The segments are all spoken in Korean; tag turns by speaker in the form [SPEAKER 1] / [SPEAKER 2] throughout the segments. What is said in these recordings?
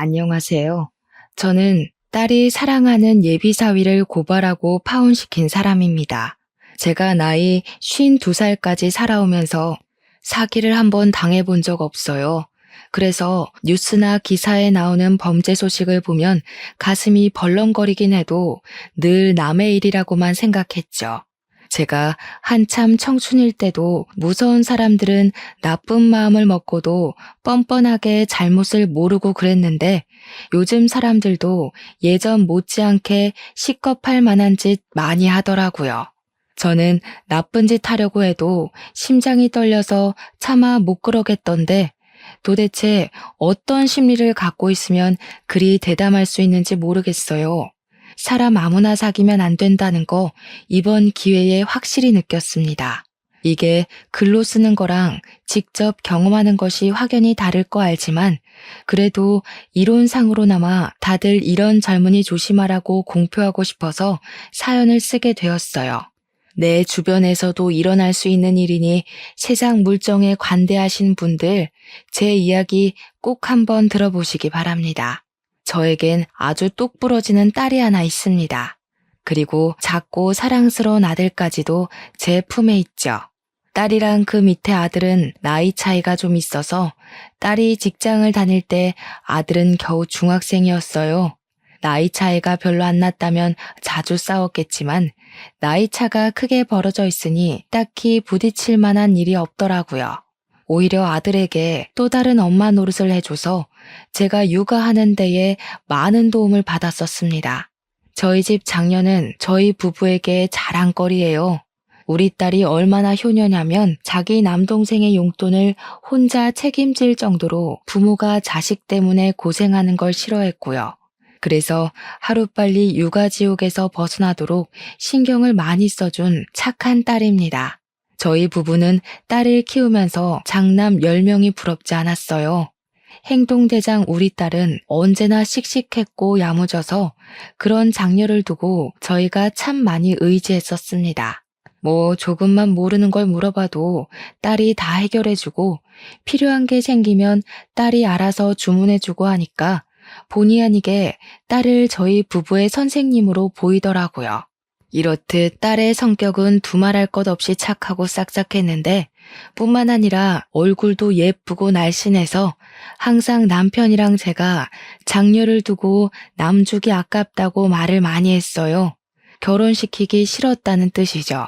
[SPEAKER 1] 안녕하세요. 저는 딸이 사랑하는 예비사위를 고발하고 파혼시킨 사람입니다. 제가 나이 52살까지 살아오면서 사기를 한번 당해본 적 없어요. 그래서 뉴스나 기사에 나오는 범죄 소식을 보면 가슴이 벌렁거리긴 해도 늘 남의 일이라고만 생각했죠. 제가 한참 청춘일 때도 무서운 사람들은 나쁜 마음을 먹고도 뻔뻔하게 잘못을 모르고 그랬는데 요즘 사람들도 예전 못지않게 시겁할 만한 짓 많이 하더라고요. 저는 나쁜 짓 하려고 해도 심장이 떨려서 차마 못 그러겠던데 도대체 어떤 심리를 갖고 있으면 그리 대담할 수 있는지 모르겠어요. 사람 아무나 사귀면 안 된다는 거 이번 기회에 확실히 느꼈습니다. 이게 글로 쓰는 거랑 직접 경험하는 것이 확연히 다를 거 알지만 그래도 이론상으로나마 다들 이런 젊은이 조심하라고 공표하고 싶어서 사연을 쓰게 되었어요. 내 주변에서도 일어날 수 있는 일이니 세상 물정에 관대하신 분들 제 이야기 꼭 한번 들어보시기 바랍니다. 저에겐 아주 똑 부러지는 딸이 하나 있습니다. 그리고 작고 사랑스러운 아들까지도 제 품에 있죠. 딸이랑 그 밑에 아들은 나이 차이가 좀 있어서 딸이 직장을 다닐 때 아들은 겨우 중학생이었어요. 나이 차이가 별로 안 났다면 자주 싸웠겠지만 나이 차가 크게 벌어져 있으니 딱히 부딪힐 만한 일이 없더라고요. 오히려 아들에게 또 다른 엄마 노릇을 해줘서 제가 육아하는 데에 많은 도움을 받았었습니다. 저희 집 장녀는 저희 부부에게 자랑거리예요. 우리 딸이 얼마나 효녀냐면 자기 남동생의 용돈을 혼자 책임질 정도로 부모가 자식 때문에 고생하는 걸 싫어했고요. 그래서 하루빨리 육아지옥에서 벗어나도록 신경을 많이 써준 착한 딸입니다. 저희 부부는 딸을 키우면서 장남 10명이 부럽지 않았어요. 행동대장 우리 딸은 언제나 씩씩했고 야무져서 그런 장녀를 두고 저희가 참 많이 의지했었습니다. 조금만 모르는 걸 물어봐도 딸이 다 해결해주고 필요한 게 생기면 딸이 알아서 주문해주고 하니까 본의 아니게 딸을 저희 부부의 선생님으로 보이더라고요. 이렇듯 딸의 성격은 두말할 것 없이 착하고 싹싹했는데 뿐만 아니라 얼굴도 예쁘고 날씬해서 항상 남편이랑 제가 장녀를 두고 남주기 아깝다고 말을 많이 했어요. 결혼시키기 싫었다는 뜻이죠.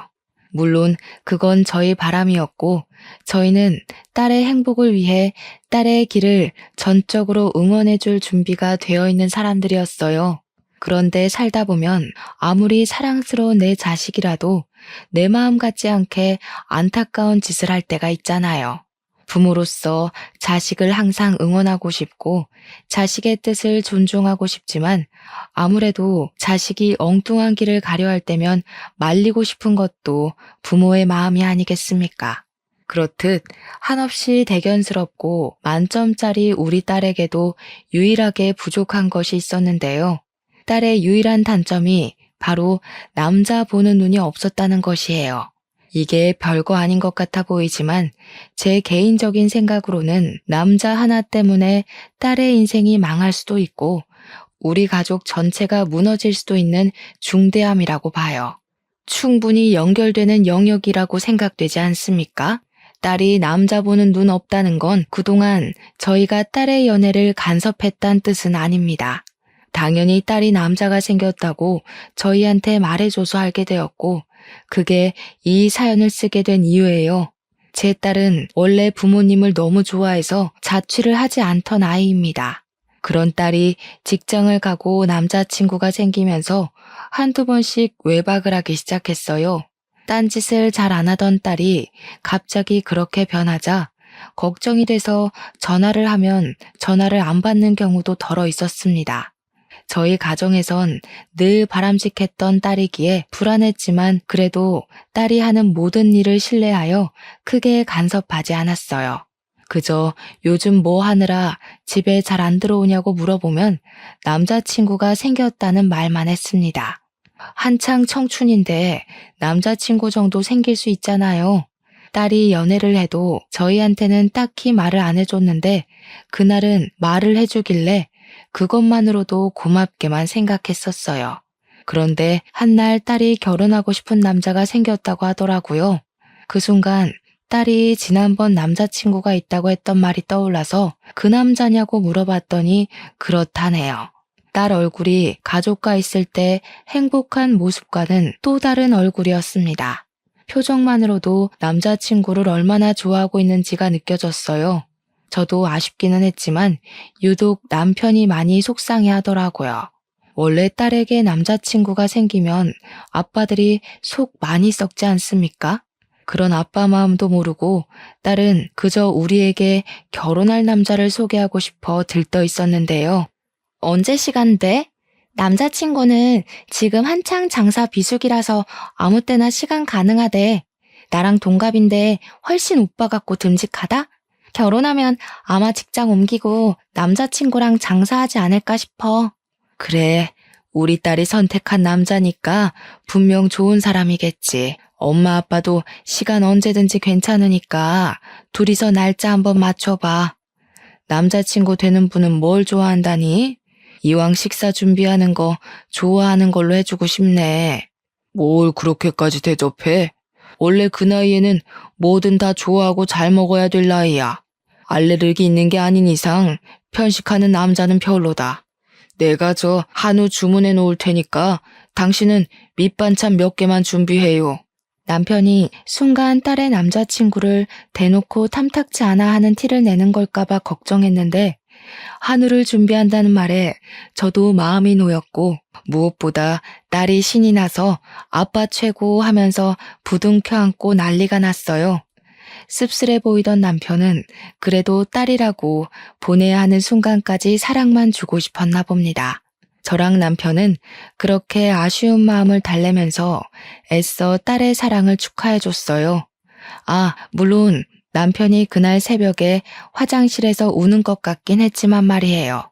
[SPEAKER 1] 물론 그건 저희 바람이었고 저희는 딸의 행복을 위해 딸의 길을 전적으로 응원해줄 준비가 되어 있는 사람들이었어요. 그런데 살다 보면 아무리 사랑스러운 내 자식이라도 내 마음 같지 않게 안타까운 짓을 할 때가 있잖아요. 부모로서 자식을 항상 응원하고 싶고 자식의 뜻을 존중하고 싶지만 아무래도 자식이 엉뚱한 길을 가려 할 때면 말리고 싶은 것도 부모의 마음이 아니겠습니까? 그렇듯 한없이 대견스럽고 만점짜리 우리 딸에게도 유일하게 부족한 것이 있었는데요. 딸의 유일한 단점이 바로 남자 보는 눈이 없었다는 것이에요. 이게 별거 아닌 것 같아 보이지만 제 개인적인 생각으로는 남자 하나 때문에 딸의 인생이 망할 수도 있고 우리 가족 전체가 무너질 수도 있는 중대함이라고 봐요. 충분히 연결되는 영역이라고 생각되지 않습니까? 딸이 남자 보는 눈 없다는 건 그동안 저희가 딸의 연애를 간섭했다는 뜻은 아닙니다. 당연히 딸이 남자가 생겼다고 저희한테 말해줘서 알게 되었고 그게 이 사연을 쓰게 된 이유예요. 제 딸은 원래 부모님을 너무 좋아해서 자취를 하지 않던 아이입니다. 그런 딸이 직장을 가고 남자친구가 생기면서 한두 번씩 외박을 하기 시작했어요. 딴짓을 잘 안 하던 딸이 갑자기 그렇게 변하자 걱정이 돼서 전화를 하면 전화를 안 받는 경우도 덜어 있었습니다. 저희 가정에선 늘 바람직했던 딸이기에 불안했지만 그래도 딸이 하는 모든 일을 신뢰하여 크게 간섭하지 않았어요. 그저 요즘 뭐 하느라 집에 잘 안 들어오냐고 물어보면 남자친구가 생겼다는 말만 했습니다. 한창 청춘인데 남자친구 정도 생길 수 있잖아요. 딸이 연애를 해도 저희한테는 딱히 말을 안 해줬는데 그날은 말을 해주길래 그것만으로도 고맙게만 생각했었어요. 그런데 한날 딸이 결혼하고 싶은 남자가 생겼다고 하더라고요. 그 순간 딸이 지난번 남자친구가 있다고 했던 말이 떠올라서 그 남자냐고 물어봤더니 그렇다네요. 딸 얼굴이 가족과 있을 때 행복한 모습과는 또 다른 얼굴이었습니다. 표정만으로도 남자친구를 얼마나 좋아하고 있는지가 느껴졌어요. 저도 아쉽기는 했지만 유독 남편이 많이 속상해 하더라고요. 원래 딸에게 남자친구가 생기면 아빠들이 속 많이 썩지 않습니까? 그런 아빠 마음도 모르고 딸은 그저 우리에게 결혼할 남자를 소개하고 싶어 들떠 있었는데요. 언제 시간 돼? 남자친구는 지금 한창 장사 비수기라서 아무 때나 시간 가능하대. 나랑 동갑인데 훨씬 오빠 같고 듬직하다? 결혼하면 아마 직장 옮기고 남자친구랑 장사하지 않을까 싶어. 그래, 우리 딸이 선택한 남자니까 분명 좋은 사람이겠지. 엄마 아빠도 시간 언제든지 괜찮으니까 둘이서 날짜 한번 맞춰봐. 남자친구 되는 분은 뭘 좋아한다니? 이왕 식사 준비하는 거 좋아하는 걸로 해주고 싶네. 뭘 그렇게까지 대접해? 원래 그 나이에는 뭐든 다 좋아하고 잘 먹어야 될 나이야. 알레르기 있는 게 아닌 이상 편식하는 남자는 별로다. 내가 저 한우 주문해 놓을 테니까 당신은 밑반찬 몇 개만 준비해요. 남편이 순간 딸의 남자친구를 대놓고 탐탁지 않아 하는 티를 내는 걸까봐 걱정했는데 한우를 준비한다는 말에 저도 마음이 놓였고 무엇보다 딸이 신이 나서 아빠 최고 하면서 부둥켜 안고 난리가 났어요. 씁쓸해 보이던 남편은 그래도 딸이라고 보내야 하는 순간까지 사랑만 주고 싶었나 봅니다. 저랑 남편은 그렇게 아쉬운 마음을 달래면서 애써 딸의 사랑을 축하해줬어요. 아, 물론 남편이 그날 새벽에 화장실에서 우는 것 같긴 했지만 말이에요.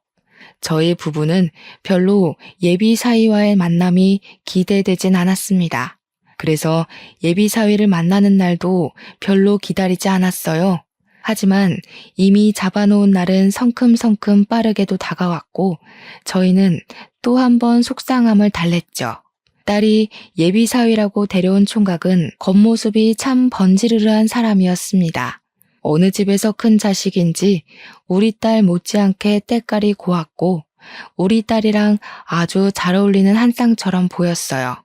[SPEAKER 1] 저희 부부는 별로 예비 사위와의 만남이 기대되진 않았습니다. 그래서 예비 사위를 만나는 날도 별로 기다리지 않았어요. 하지만 이미 잡아놓은 날은 성큼성큼 빠르게도 다가왔고 저희는 또 한 번 속상함을 달랬죠. 딸이 예비 사위라고 데려온 총각은 겉모습이 참 번지르르한 사람이었습니다. 어느 집에서 큰 자식인지 우리 딸 못지않게 때깔이 고왔고 우리 딸이랑 아주 잘 어울리는 한 쌍처럼 보였어요.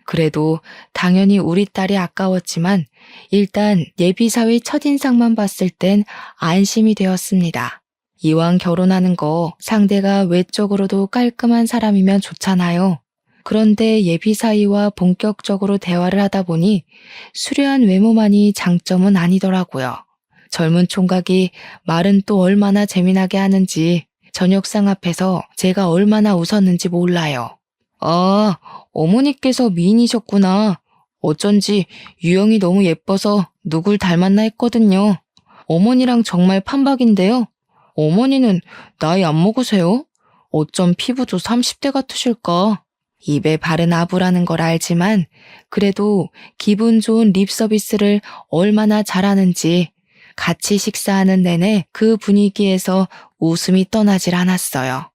[SPEAKER 1] 그래도 당연히 우리 딸이 아까웠지만 일단 예비사위 첫인상만 봤을 땐 안심이 되었습니다. 이왕 결혼하는 거 상대가 외적으로도 깔끔한 사람이면 좋잖아요. 그런데 예비사위와 본격적으로 대화를 하다 보니 수려한 외모만이 장점은 아니더라고요. 젊은 총각이 말은 또 얼마나 재미나게 하는지 저녁상 앞에서 제가 얼마나 웃었는지 몰라요. 아, 어머니께서 미인이셨구나. 어쩐지 유형이 너무 예뻐서 누굴 닮았나 했거든요. 어머니랑 정말 판박인데요. 어머니는 나이 안 먹으세요? 어쩜 피부도 30대 같으실까? 입에 바른 아부라는 걸 알지만 그래도 기분 좋은 립 서비스를 얼마나 잘하는지 같이 식사하는 내내 그 분위기에서 웃음이 떠나질 않았어요.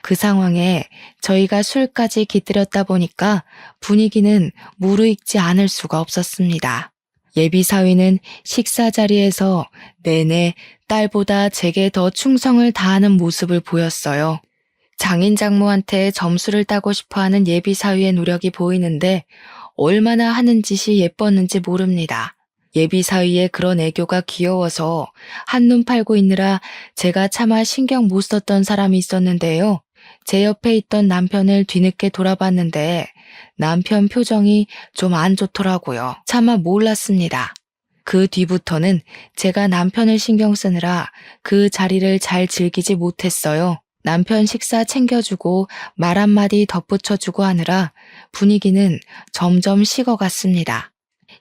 [SPEAKER 1] 그 상황에 저희가 술까지 깃들였다 보니까 분위기는 무르익지 않을 수가 없었습니다. 예비사위는 식사 자리에서 내내 딸보다 제게 더 충성을 다하는 모습을 보였어요. 장인 장모한테 점수를 따고 싶어하는 예비사위의 노력이 보이는데 얼마나 하는 짓이 예뻤는지 모릅니다. 예비사위의 그런 애교가 귀여워서 한눈 팔고 있느라 제가 차마 신경 못 썼던 사람이 있었는데요. 제 옆에 있던 남편을 뒤늦게 돌아봤는데 남편 표정이 좀 안 좋더라고요. 차마 몰랐습니다. 그 뒤부터는 제가 남편을 신경 쓰느라 그 자리를 잘 즐기지 못했어요. 남편 식사 챙겨주고 말 한마디 덧붙여주고 하느라 분위기는 점점 식어갔습니다.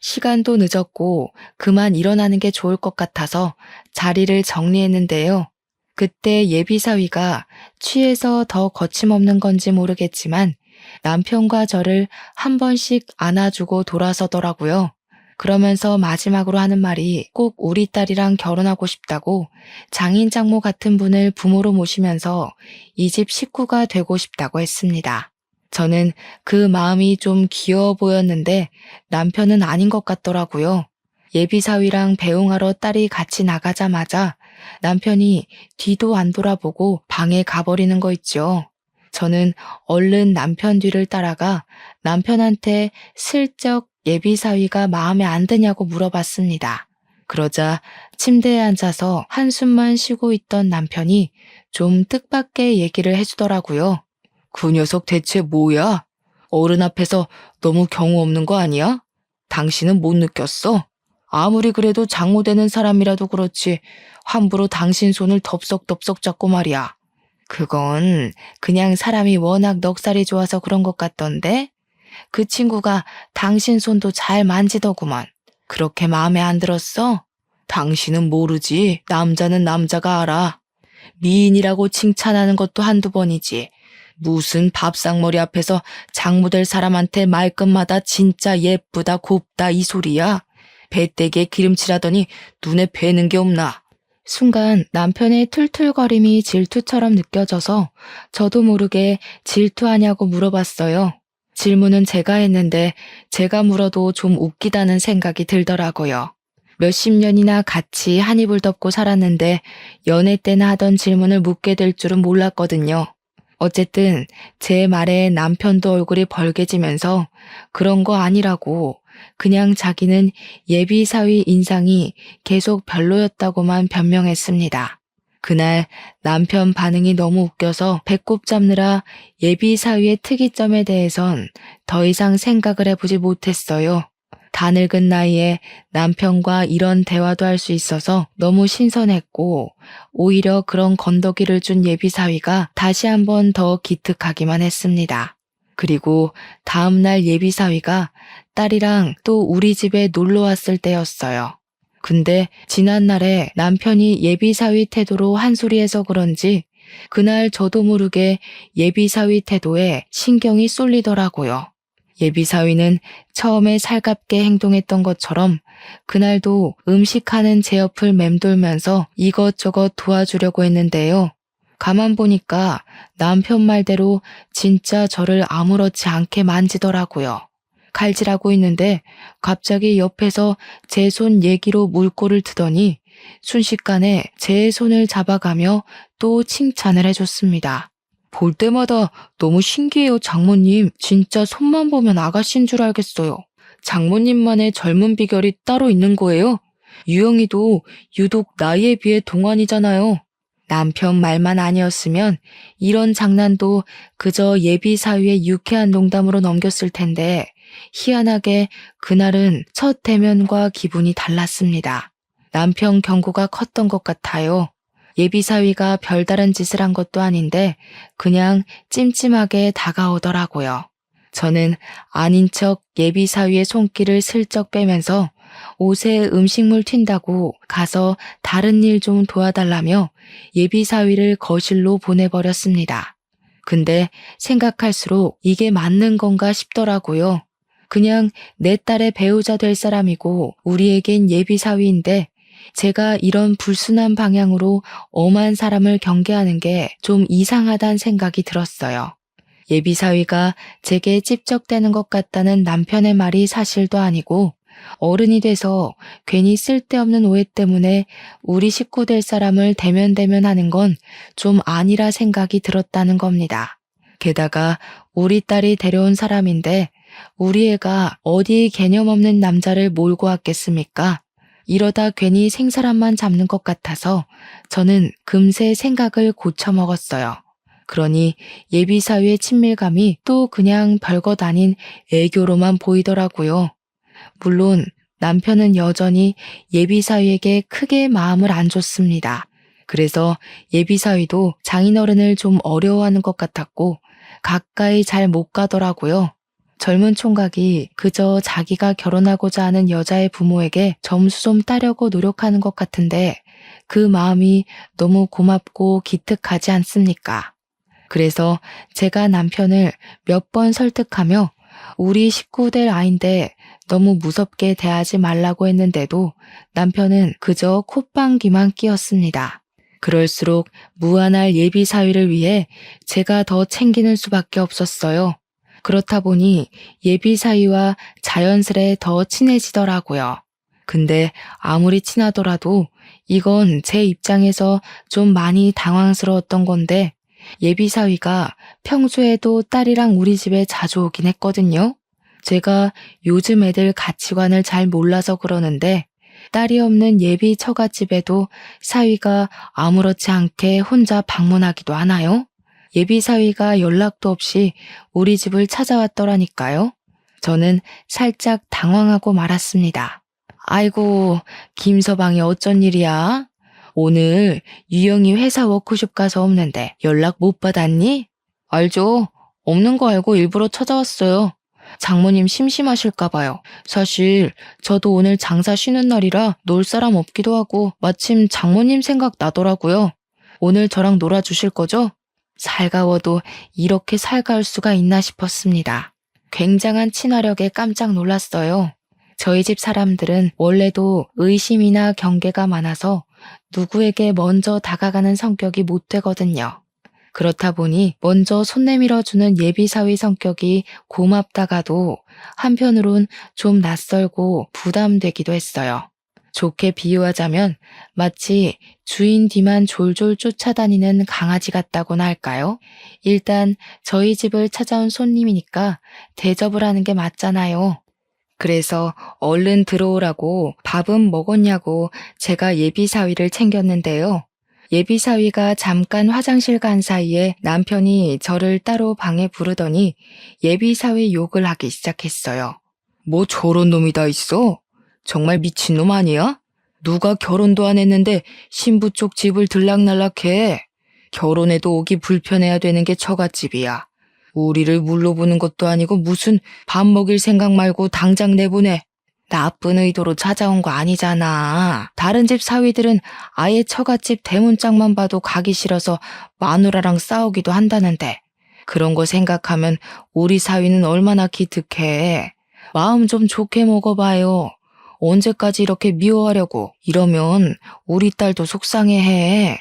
[SPEAKER 1] 시간도 늦었고 그만 일어나는 게 좋을 것 같아서 자리를 정리했는데요. 그때 예비사위가 취해서 더 거침없는 건지 모르겠지만 남편과 저를 한 번씩 안아주고 돌아서더라고요. 그러면서 마지막으로 하는 말이 꼭 우리 딸이랑 결혼하고 싶다고 장인 장모 같은 분을 부모로 모시면서 이 집 식구가 되고 싶다고 했습니다. 저는 그 마음이 좀 귀여워 보였는데 남편은 아닌 것 같더라고요. 예비사위랑 배웅하러 딸이 같이 나가자마자 남편이 뒤도 안 돌아보고 방에 가버리는 거 있죠. 저는 얼른 남편 뒤를 따라가 남편한테 슬쩍 예비사위가 마음에 안 드냐고 물어봤습니다. 그러자 침대에 앉아서 한숨만 쉬고 있던 남편이 좀 뜻밖의 얘기를 해주더라고요. 그 녀석 대체 뭐야? 어른 앞에서 너무 경우 없는 거 아니야? 당신은 못 느꼈어? 아무리 그래도 장모되는 사람이라도 그렇지 함부로 당신 손을 덥석덥석 잡고 말이야. 그건 그냥 사람이 워낙 넉살이 좋아서 그런 것 같던데? 그 친구가 당신 손도 잘 만지더구먼. 그렇게 마음에 안 들었어? 당신은 모르지. 남자는 남자가 알아. 미인이라고 칭찬하는 것도 한두 번이지. 무슨 밥상머리 앞에서 장모될 사람한테 말끝마다 진짜 예쁘다 곱다 이 소리야. 배때기에 기름칠하더니 눈에 뵈는 게 없나. 순간 남편의 툴툴거림이 질투처럼 느껴져서 저도 모르게 질투하냐고 물어봤어요. 질문은 제가 했는데 제가 물어도 좀 웃기다는 생각이 들더라고요. 몇십 년이나 같이 한 이불 덮고 살았는데 연애 때나 하던 질문을 묻게 될 줄은 몰랐거든요. 어쨌든 제 말에 남편도 얼굴이 벌개지면서 그런 거 아니라고 그냥 자기는 예비사위 인상이 계속 별로였다고만 변명했습니다. 그날 남편 반응이 너무 웃겨서 배꼽 잡느라 예비사위의 특이점에 대해선 더 이상 생각을 해보지 못했어요. 다 늙은 나이에 남편과 이런 대화도 할 수 있어서 너무 신선했고 오히려 그런 건더기를 준 예비사위가 다시 한번 더 기특하기만 했습니다. 그리고 다음날 예비사위가 딸이랑 또 우리 집에 놀러 왔을 때였어요. 근데 지난날에 남편이 예비사위 태도로 한 소리해서 그런지 그날 저도 모르게 예비사위 태도에 신경이 쏠리더라고요. 예비사위는 처음에 살갑게 행동했던 것처럼 그날도 음식하는 제 옆을 맴돌면서 이것저것 도와주려고 했는데요. 가만 보니까 남편 말대로 진짜 저를 아무렇지 않게 만지더라고요. 칼질하고 있는데 갑자기 옆에서 제 손 얘기로 물꼬를 트더니 순식간에 제 손을 잡아가며 또 칭찬을 해줬습니다. 볼 때마다 너무 신기해요, 장모님. 진짜 손만 보면 아가씨인 줄 알겠어요. 장모님만의 젊은 비결이 따로 있는 거예요? 유영이도 유독 나이에 비해 동안이잖아요. 남편 말만 아니었으면 이런 장난도 그저 예비 사위의 유쾌한 농담으로 넘겼을 텐데 희한하게 그날은 첫 대면과 기분이 달랐습니다. 남편 경고가 컸던 것 같아요. 예비사위가 별다른 짓을 한 것도 아닌데 그냥 찜찜하게 다가오더라고요. 저는 아닌 척 예비사위의 손길을 슬쩍 빼면서 옷에 음식물 튄다고 가서 다른 일 좀 도와달라며 예비사위를 거실로 보내버렸습니다. 근데 생각할수록 이게 맞는 건가 싶더라고요. 그냥 내 딸의 배우자 될 사람이고 우리에겐 예비사위인데 제가 이런 불순한 방향으로 엄한 사람을 경계하는 게 좀 이상하다는 생각이 들었어요. 예비사위가 제게 찝적대는 것 같다는 남편의 말이 사실도 아니고 어른이 돼서 괜히 쓸데없는 오해 때문에 우리 식구 될 사람을 대면대면하는 건 좀 아니라 생각이 들었다는 겁니다. 게다가 우리 딸이 데려온 사람인데 우리 애가 어디 개념 없는 남자를 몰고 왔겠습니까? 이러다 괜히 생사람만 잡는 것 같아서 저는 금세 생각을 고쳐먹었어요. 그러니 예비사위의 친밀감이 또 그냥 별것 아닌 애교로만 보이더라고요. 물론 남편은 여전히 예비사위에게 크게 마음을 안 줬습니다. 그래서 예비사위도 장인어른을 좀 어려워하는 것 같았고 가까이 잘 못 가더라고요. 젊은 총각이 그저 자기가 결혼하고자 하는 여자의 부모에게 점수 좀 따려고 노력하는 것 같은데 그 마음이 너무 고맙고 기특하지 않습니까? 그래서 제가 남편을 몇 번 설득하며 우리 식구 될 아인데 너무 무섭게 대하지 말라고 했는데도 남편은 그저 콧방귀만 뀌었습니다. 그럴수록 무한할 예비 사위를 위해 제가 더 챙기는 수밖에 없었어요. 그렇다 보니 예비 사위와 자연스레 더 친해지더라고요. 근데 아무리 친하더라도 이건 제 입장에서 좀 많이 당황스러웠던 건데 예비 사위가 평소에도 딸이랑 우리 집에 자주 오긴 했거든요. 제가 요즘 애들 가치관을 잘 몰라서 그러는데 딸이 없는 예비 처갓집에도 사위가 아무렇지 않게 혼자 방문하기도 하나요? 예비 사위가 연락도 없이 우리 집을 찾아왔더라니까요. 저는 살짝 당황하고 말았습니다. 아이고, 김서방이 어쩐 일이야? 오늘 유영이 회사 워크숍 가서 없는데 연락 못 받았니? 알죠. 없는 거 알고 일부러 찾아왔어요. 장모님 심심하실까 봐요. 사실 저도 오늘 장사 쉬는 날이라 놀 사람 없기도 하고 마침 장모님 생각 나더라고요. 오늘 저랑 놀아주실 거죠? 살가워도 이렇게 살가울 수가 있나 싶었습니다. 굉장한 친화력에 깜짝 놀랐어요. 저희 집 사람들은 원래도 의심이나 경계가 많아서 누구에게 먼저 다가가는 성격이 못 되거든요. 그렇다 보니 먼저 손 내밀어주는 예비사위 성격이 고맙다가도 한편으론 좀 낯설고 부담되기도 했어요. 좋게 비유하자면 마치 주인 뒤만 졸졸 쫓아다니는 강아지 같다고나 할까요? 일단 저희 집을 찾아온 손님이니까 대접을 하는 게 맞잖아요. 그래서 얼른 들어오라고 밥은 먹었냐고 제가 예비사위를 챙겼는데요. 예비사위가 잠깐 화장실 간 사이에 남편이 저를 따로 방에 부르더니 예비사위 욕을 하기 시작했어요. 뭐 저런 놈이 다 있어? 정말 미친놈 아니야? 누가 결혼도 안 했는데 신부 쪽 집을 들락날락해. 결혼해도 오기 불편해야 되는 게 처갓집이야. 우리를 물러보는 것도 아니고 무슨 밥 먹일 생각 말고 당장 내보내. 나쁜 의도로 찾아온 거 아니잖아. 다른 집 사위들은 아예 처갓집 대문짝만 봐도 가기 싫어서 마누라랑 싸우기도 한다는데 그런 거 생각하면 우리 사위는 얼마나 기특해. 마음 좀 좋게 먹어봐요. 언제까지 이렇게 미워하려고. 이러면 우리 딸도 속상해해.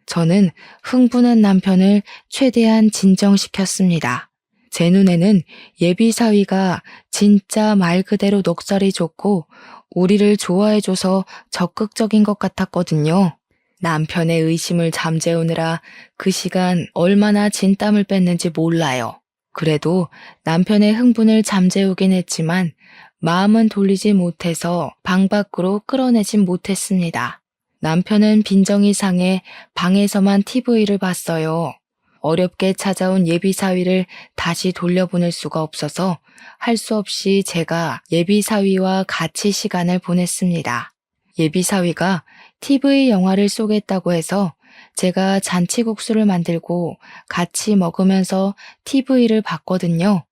[SPEAKER 1] 저는 흥분한 남편을 최대한 진정시켰습니다. 제 눈에는 예비 사위가 진짜 말 그대로 넉살이 좋고 우리를 좋아해줘서 적극적인 것 같았거든요. 남편의 의심을 잠재우느라 그 시간 얼마나 진땀을 뺐는지 몰라요. 그래도 남편의 흥분을 잠재우긴 했지만 마음은 돌리지 못해서 방 밖으로 끌어내진 못했습니다. 남편은 빈정이 상해 방에서만 TV를 봤어요. 어렵게 찾아온 예비사위를 다시 돌려보낼 수가 없어서 할 수 없이 제가 예비사위와 같이 시간을 보냈습니다. 예비사위가 TV 영화를 쏘겠다고 해서 제가 잔치국수를 만들고 같이 먹으면서 TV를 봤거든요.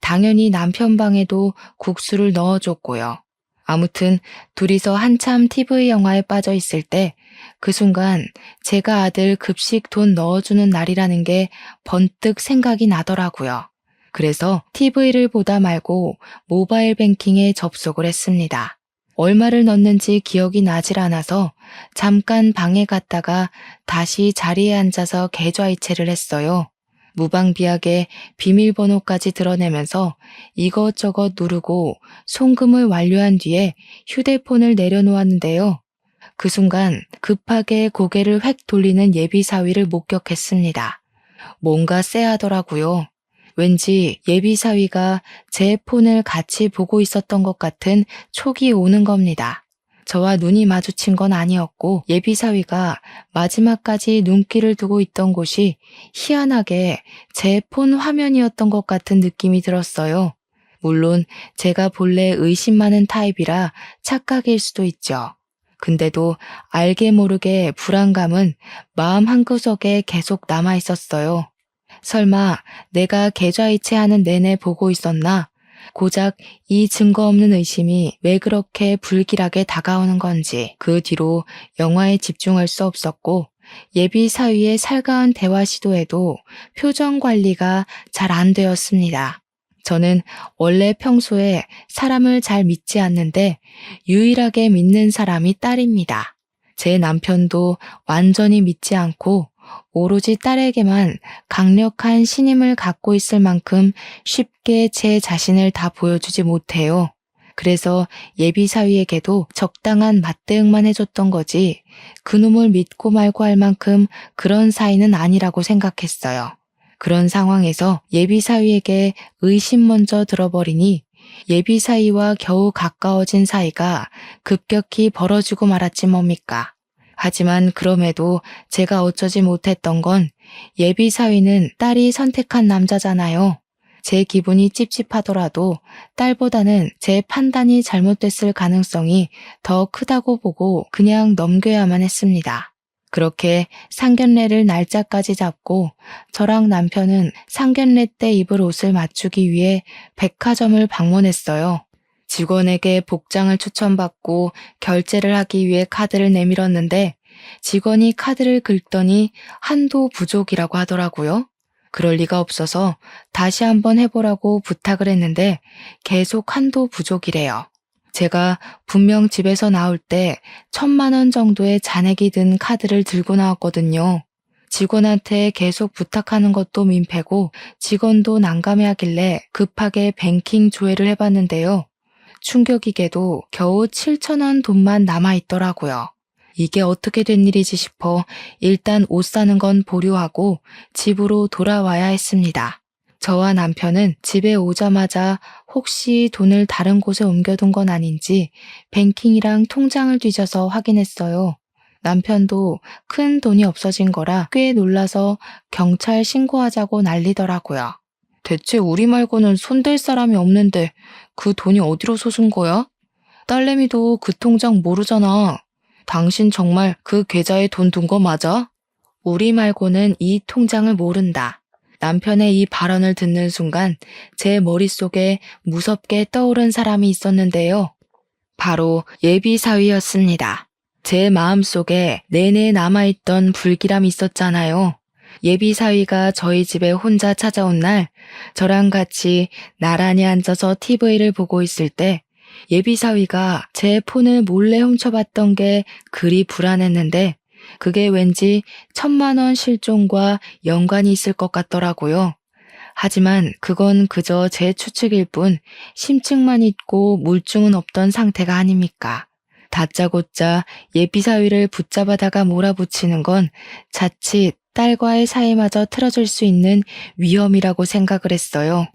[SPEAKER 1] 당연히 남편 방에도 국수를 넣어줬고요. 아무튼 둘이서 한참 TV 영화에 빠져 있을 때 그 순간 제가 아들 급식 돈 넣어주는 날이라는 게 번뜩 생각이 나더라고요. 그래서 TV를 보다 말고 모바일 뱅킹에 접속을 했습니다. 얼마를 넣는지 기억이 나질 않아서 잠깐 방에 갔다가 다시 자리에 앉아서 계좌이체를 했어요. 무방비하게 비밀번호까지 드러내면서 이것저것 누르고 송금을 완료한 뒤에 휴대폰을 내려놓았는데요. 그 순간 급하게 고개를 획 돌리는 예비사위를 목격했습니다. 뭔가 쎄하더라고요. 왠지 예비사위가 제 폰을 같이 보고 있었던 것 같은 촉이 오는 겁니다. 저와 눈이 마주친 건 아니었고 예비사위가 마지막까지 눈길을 두고 있던 곳이 희한하게 제 폰 화면이었던 것 같은 느낌이 들었어요. 물론 제가 본래 의심 많은 타입이라 착각일 수도 있죠. 근데도 알게 모르게 불안감은 마음 한구석에 계속 남아 있었어요. 설마 내가 계좌이체하는 내내 보고 있었나? 고작 이 증거 없는 의심이 왜 그렇게 불길하게 다가오는 건지 그 뒤로 영화에 집중할 수 없었고 예비 사위의 살가운 대화 시도에도 표정 관리가 잘 안 되었습니다. 저는 원래 평소에 사람을 잘 믿지 않는데 유일하게 믿는 사람이 딸입니다. 제 남편도 완전히 믿지 않고 오로지 딸에게만 강력한 신임을 갖고 있을 만큼 쉽게 제 자신을 다 보여주지 못해요. 그래서 예비 사위에게도 적당한 맞대응만 해줬던 거지 그놈을 믿고 말고 할 만큼 그런 사이는 아니라고 생각했어요. 그런 상황에서 예비 사위에게 의심 먼저 들어버리니 예비 사위와 겨우 가까워진 사이가 급격히 벌어지고 말았지 뭡니까. 하지만 그럼에도 제가 어쩌지 못했던 건 예비 사위는 딸이 선택한 남자잖아요. 제 기분이 찝찝하더라도 딸보다는 제 판단이 잘못됐을 가능성이 더 크다고 보고 그냥 넘겨야만 했습니다. 그렇게 상견례를 날짜까지 잡고 저랑 남편은 상견례 때 입을 옷을 맞추기 위해 백화점을 방문했어요. 직원에게 복장을 추천받고 결제를 하기 위해 카드를 내밀었는데 직원이 카드를 긁더니 한도 부족이라고 하더라고요. 그럴 리가 없어서 다시 한번 해보라고 부탁을 했는데 계속 한도 부족이래요. 제가 분명 집에서 나올 때 1,000만 원 정도의 잔액이 든 카드를 들고 나왔거든요. 직원한테 계속 부탁하는 것도 민폐고 직원도 난감해하길래 급하게 뱅킹 조회를 해봤는데요. 충격이게도 겨우 7,000원 돈만 남아있더라고요. 이게 어떻게 된 일이지 싶어 일단 옷 사는 건 보류하고 집으로 돌아와야 했습니다. 저와 남편은 집에 오자마자 혹시 돈을 다른 곳에 옮겨둔 건 아닌지 뱅킹이랑 통장을 뒤져서 확인했어요. 남편도 큰 돈이 없어진 거라 꽤 놀라서 경찰 신고하자고 난리더라고요. 대체 우리 말고는 손댈 사람이 없는데 그 돈이 어디로 솟은 거야? 딸내미도 그 통장 모르잖아. 당신 정말 그 계좌에 돈 둔 거 맞아? 우리 말고는 이 통장을 모른다. 남편의 이 발언을 듣는 순간 제 머릿속에 무섭게 떠오른 사람이 있었는데요. 바로 예비 사위였습니다. 제 마음속에 내내 남아있던 불길함이 있었잖아요. 예비 사위가 저희 집에 혼자 찾아온 날 저랑 같이 나란히 앉아서 TV를 보고 있을 때 예비 사위가 제 폰을 몰래 훔쳐봤던 게 그리 불안했는데 그게 왠지 1,000만 원 실종과 연관이 있을 것 같더라고요. 하지만 그건 그저 제 추측일 뿐 심증만 있고 물증은 없던 상태가 아닙니까? 다짜고짜 예비 사위를 붙잡아다가 몰아붙이는 건 자칫 딸과의 사이마저 틀어질 수 있는 위험이라고 생각을 했어요.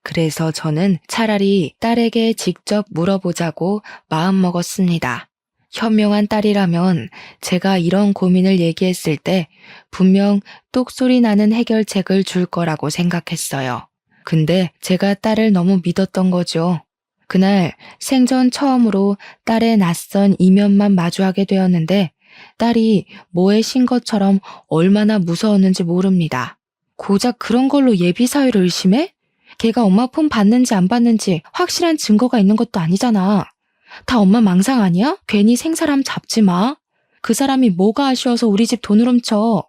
[SPEAKER 1] 그래서 저는 차라리 딸에게 직접 물어보자고 마음먹었습니다. 현명한 딸이라면 제가 이런 고민을 얘기했을 때 분명 똑소리 나는 해결책을 줄 거라고 생각했어요. 근데 제가 딸을 너무 믿었던 거죠. 그날 생전 처음으로 딸의 낯선 이면만 마주하게 되었는데 딸이 뭐에 신 것처럼 얼마나 무서웠는지 모릅니다. 고작 그런 걸로 예비 사위를 의심해? 걔가 엄마 폰 받는지 안 받는지 확실한 증거가 있는 것도 아니잖아. 다 엄마 망상 아니야? 괜히 생사람 잡지 마. 그 사람이 뭐가 아쉬워서 우리 집 돈을 훔쳐.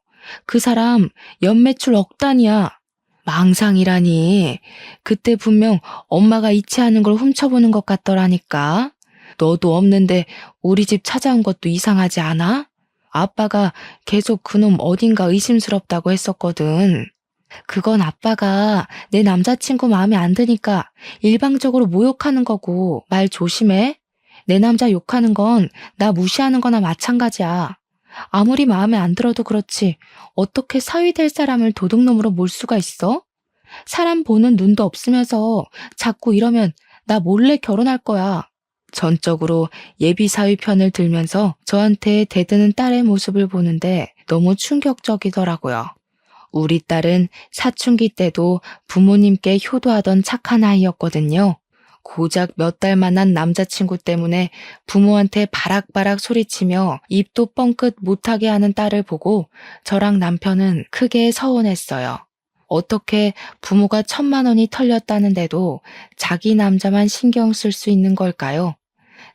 [SPEAKER 1] 그 사람 연매출 억 단위야. 망상이라니. 그때 분명 엄마가 이체하는 걸 훔쳐보는 것 같더라니까. 너도 없는데 우리 집 찾아온 것도 이상하지 않아? 아빠가 계속 그놈 어딘가 의심스럽다고 했었거든. 그건 아빠가 내 남자친구 마음에 안 드니까 일방적으로 모욕하는 거고 말 조심해. 내 남자 욕하는 건 나 무시하는 거나 마찬가지야. 아무리 마음에 안 들어도 그렇지 어떻게 사위 될 사람을 도둑놈으로 몰 수가 있어? 사람 보는 눈도 없으면서 자꾸 이러면 나 몰래 결혼할 거야. 전적으로 예비 사위 편을 들면서 저한테 대드는 딸의 모습을 보는데 너무 충격적이더라고요. 우리 딸은 사춘기 때도 부모님께 효도하던 착한 아이였거든요. 고작 몇 달 만난 남자친구 때문에 부모한테 바락바락 소리치며 입도 뻥끗 못하게 하는 딸을 보고 저랑 남편은 크게 서운했어요. 어떻게 부모가 1,000만 원이 털렸다는데도 자기 남자만 신경 쓸 수 있는 걸까요?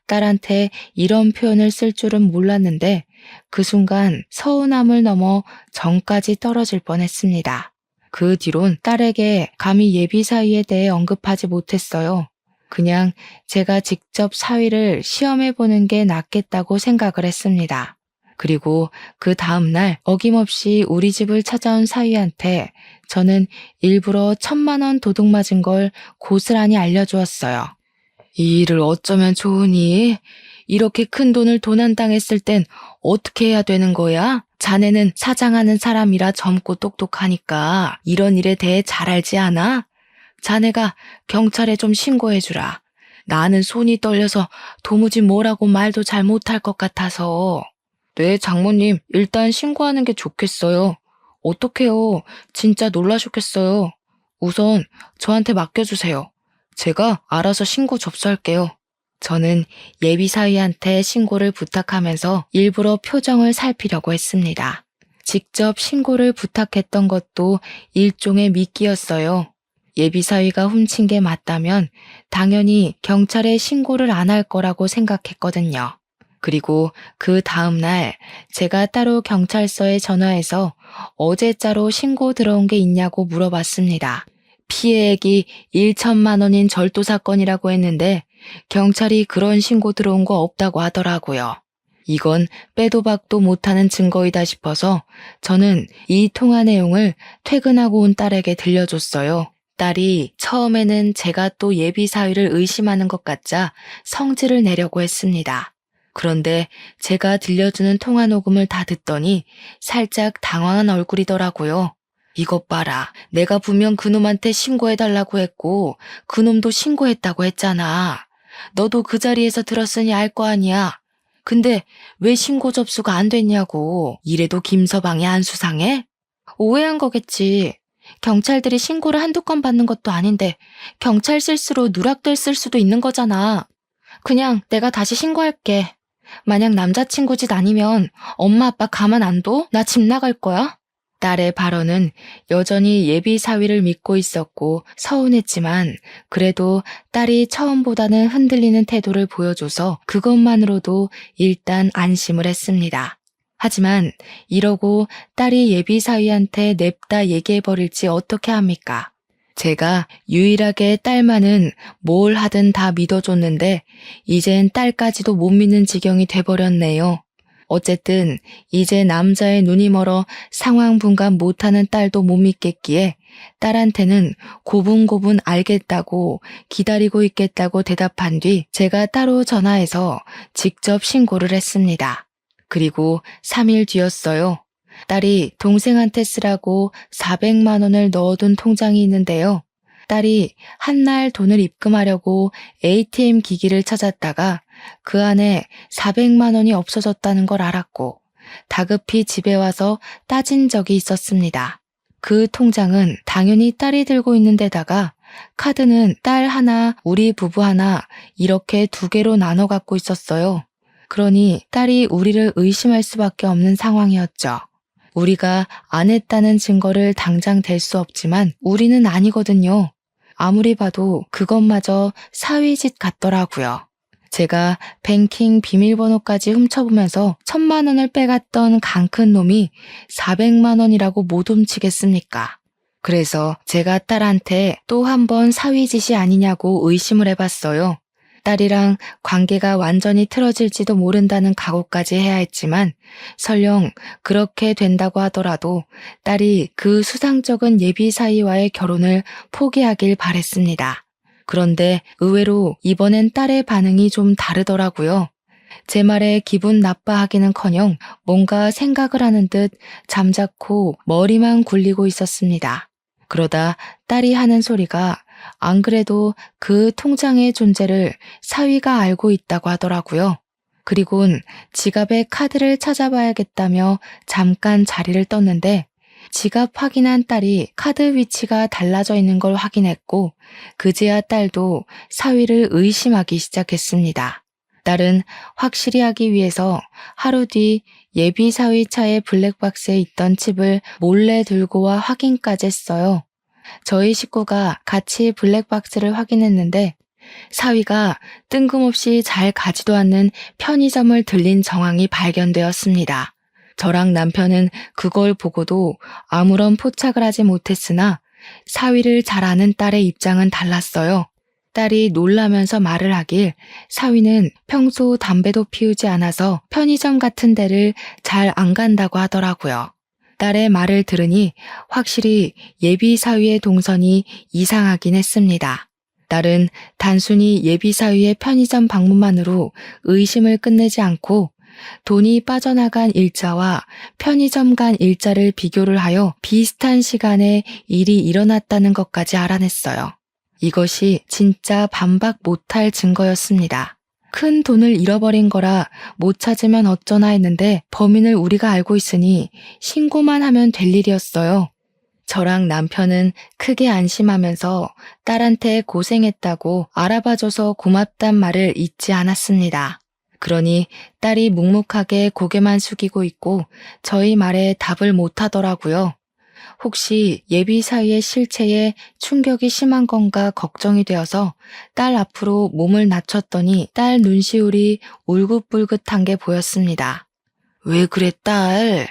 [SPEAKER 1] 딸한테 이런 표현을 쓸 줄은 몰랐는데 그 순간 서운함을 넘어 정까지 떨어질 뻔했습니다. 그 뒤론 딸에게 감히 예비 사위에 대해 언급하지 못했어요. 그냥 제가 직접 사위를 시험해 보는 게 낫겠다고 생각을 했습니다. 그리고 그 다음날 어김없이 우리 집을 찾아온 사위한테 저는 일부러 1,000만 원 도둑 맞은 걸 고스란히 알려주었어요. 이 일을 어쩌면 좋으니? 이렇게 큰 돈을 도난당했을 땐 어떻게 해야 되는 거야? 자네는 사장하는 사람이라 젊고 똑똑하니까 이런 일에 대해 잘 알지 않아? 자네가 경찰에 좀 신고해주라. 나는 손이 떨려서 도무지 뭐라고 말도 잘 못할 것 같아서. 네, 장모님, 일단 신고하는 게 좋겠어요. 어떡해요. 진짜 놀라셨겠어요. 우선 저한테 맡겨주세요. 제가 알아서 신고 접수할게요. 저는 예비사위한테 신고를 부탁하면서 일부러 표정을 살피려고 했습니다. 직접 신고를 부탁했던 것도 일종의 미끼였어요. 예비사위가 훔친 게 맞다면 당연히 경찰에 신고를 안 할 거라고 생각했거든요. 그리고 그 다음날 제가 따로 경찰서에 전화해서 어제자로 신고 들어온 게 있냐고 물어봤습니다. 피해액이 1,000만 원인 절도 사건이라고 했는데 경찰이 그런 신고 들어온 거 없다고 하더라고요. 이건 빼도 박도 못하는 증거이다 싶어서 저는 이 통화 내용을 퇴근하고 온 딸에게 들려줬어요. 딸이 처음에는 제가 또 예비 사위를 의심하는 것 같자 성질을 내려고 했습니다. 그런데 제가 들려주는 통화 녹음을 다 듣더니 살짝 당황한 얼굴이더라고요. 이것 봐라. 내가 분명 그놈한테 신고해달라고 했고 그놈도 신고했다고 했잖아. 너도 그 자리에서 들었으니 알 거 아니야. 근데 왜 신고 접수가 안 됐냐고. 이래도 김서방이 안 수상해? 오해한 거겠지. 경찰들이 신고를 한두 건 받는 것도 아닌데 경찰 실수로 누락됐을 수도 있는 거잖아. 그냥 내가 다시 신고할게. 만약 남자친구 짓 아니면 엄마 아빠 가만 안 둬? 나 집 나갈 거야? 딸의 발언은 여전히 예비 사위를 믿고 있었고 서운했지만 그래도 딸이 처음보다는 흔들리는 태도를 보여줘서 그것만으로도 일단 안심을 했습니다. 하지만 이러고 딸이 예비 사위한테 냅다 얘기해버릴지 어떻게 합니까? 제가 유일하게 딸만은 뭘 하든 다 믿어줬는데 이젠 딸까지도 못 믿는 지경이 돼버렸네요. 어쨌든 이제 남자의 눈이 멀어 상황 분간 못하는 딸도 못 믿겠기에 딸한테는 고분고분 알겠다고 기다리고 있겠다고 대답한 뒤 제가 따로 전화해서 직접 신고를 했습니다. 그리고 3일 뒤였어요. 딸이 동생한테 쓰라고 400만 원을 넣어둔 통장이 있는데요. 딸이 한날 돈을 입금하려고 ATM 기기를 찾았다가 그 안에 400만 원이 없어졌다는 걸 알았고 다급히 집에 와서 따진 적이 있었습니다. 그 통장은 당연히 딸이 들고 있는 데다가 카드는 딸 하나, 우리 부부 하나 이렇게 2개로 나눠 갖고 있었어요. 그러니 딸이 우리를 의심할 수밖에 없는 상황이었죠. 우리가 안 했다는 증거를 당장 댈 수 없지만 우리는 아니거든요. 아무리 봐도 그것마저 사위짓 같더라고요. 제가 뱅킹 비밀번호까지 훔쳐보면서 1,000만 원을 빼갔던 강 큰 놈이 400만 원이라고 못 훔치겠습니까? 그래서 제가 딸한테 또 한 번 사위짓이 아니냐고 의심을 해봤어요. 딸이랑 관계가 완전히 틀어질지도 모른다는 각오까지 해야 했지만 설령 그렇게 된다고 하더라도 딸이 그 수상쩍은 예비 사위와의 결혼을 포기하길 바랬습니다. 그런데 의외로 이번엔 딸의 반응이 좀 다르더라고요. 제 말에 기분 나빠하기는커녕 뭔가 생각을 하는 듯 잠자코 머리만 굴리고 있었습니다. 그러다 딸이 하는 소리가 안 그래도 그 통장의 존재를 사위가 알고 있다고 하더라고요. 그리곤 지갑에 카드를 찾아봐야겠다며 잠깐 자리를 떴는데 지갑 확인한 딸이 카드 위치가 달라져 있는 걸 확인했고 그제야 딸도 사위를 의심하기 시작했습니다. 딸은 확실히 하기 위해서 하루 뒤 예비 사위 차의 블랙박스에 있던 칩을 몰래 들고 와 확인까지 했어요. 저희 식구가 같이 블랙박스를 확인했는데 사위가 뜬금없이 잘 가지도 않는 편의점을 들린 정황이 발견되었습니다. 저랑 남편은 그걸 보고도 아무런 포착을 하지 못했으나 사위를 잘 아는 딸의 입장은 달랐어요. 딸이 놀라면서 말을 하길 사위는 평소 담배도 피우지 않아서 편의점 같은 데를 잘 안 간다고 하더라고요. 딸의 말을 들으니 확실히 예비 사위의 동선이 이상하긴 했습니다. 딸은 단순히 예비 사위의 편의점 방문만으로 의심을 끝내지 않고 돈이 빠져나간 일자와 편의점 간 일자를 비교를 하여 비슷한 시간에 일이 일어났다는 것까지 알아냈어요. 이것이 진짜 반박 못할 증거였습니다. 큰 돈을 잃어버린 거라 못 찾으면 어쩌나 했는데 범인을 우리가 알고 있으니 신고만 하면 될 일이었어요. 저랑 남편은 크게 안심하면서 딸한테 고생했다고 알아봐줘서 고맙단 말을 잊지 않았습니다. 그러니 딸이 묵묵하게 고개만 숙이고 있고 저희 말에 답을 못하더라고요. 혹시 예비 사위의 실체에 충격이 심한 건가 걱정이 되어서 딸 앞으로 몸을 낮췄더니 딸 눈시울이 울긋불긋한 게 보였습니다. 왜 그래, 딸?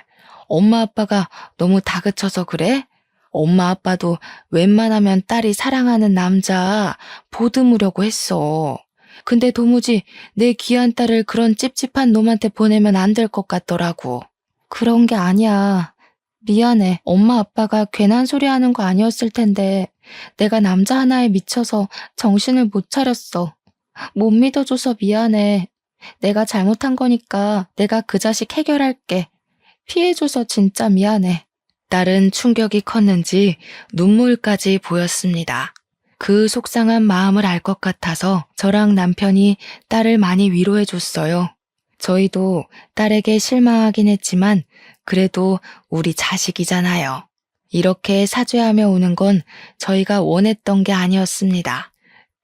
[SPEAKER 1] 엄마 아빠가 너무 다그쳐서 그래? 엄마 아빠도 웬만하면 딸이 사랑하는 남자 보듬으려고 했어. 근데 도무지 내 귀한 딸을 그런 찝찝한 놈한테 보내면 안 될 것 같더라고. 그런 게 아니야. 미안해. 엄마 아빠가 괜한 소리 하는 거 아니었을 텐데 내가 남자 하나에 미쳐서 정신을 못 차렸어. 못 믿어줘서 미안해. 내가 잘못한 거니까 내가 그 자식 해결할게. 피해줘서 진짜 미안해. 딸은 충격이 컸는지 눈물까지 보였습니다. 그 속상한 마음을 알 것 같아서 저랑 남편이 딸을 많이 위로해줬어요. 저희도 딸에게 실망하긴 했지만 그래도 우리 자식이잖아요. 이렇게 사죄하며 우는 건 저희가 원했던 게 아니었습니다.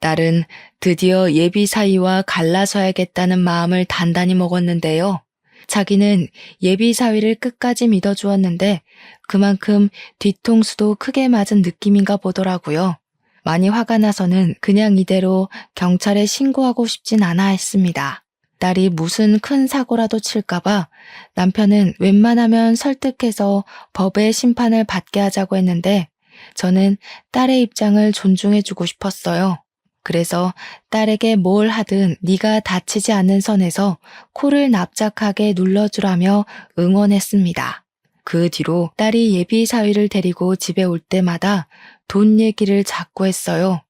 [SPEAKER 1] 딸은 드디어 예비 사위와 갈라서야겠다는 마음을 단단히 먹었는데요. 자기는 예비 사위를 끝까지 믿어주었는데 그만큼 뒤통수도 크게 맞은 느낌인가 보더라고요. 많이 화가 나서는 그냥 이대로 경찰에 신고하고 싶진 않아 했습니다. 딸이 무슨 큰 사고라도 칠까봐 남편은 웬만하면 설득해서 법의 심판을 받게 하자고 했는데 저는 딸의 입장을 존중해주고 싶었어요. 그래서 딸에게 뭘 하든 네가 다치지 않는 선에서 코를 납작하게 눌러주라며 응원했습니다. 그 뒤로 딸이 예비 사위를 데리고 집에 올 때마다 돈 얘기를 자꾸 했어요.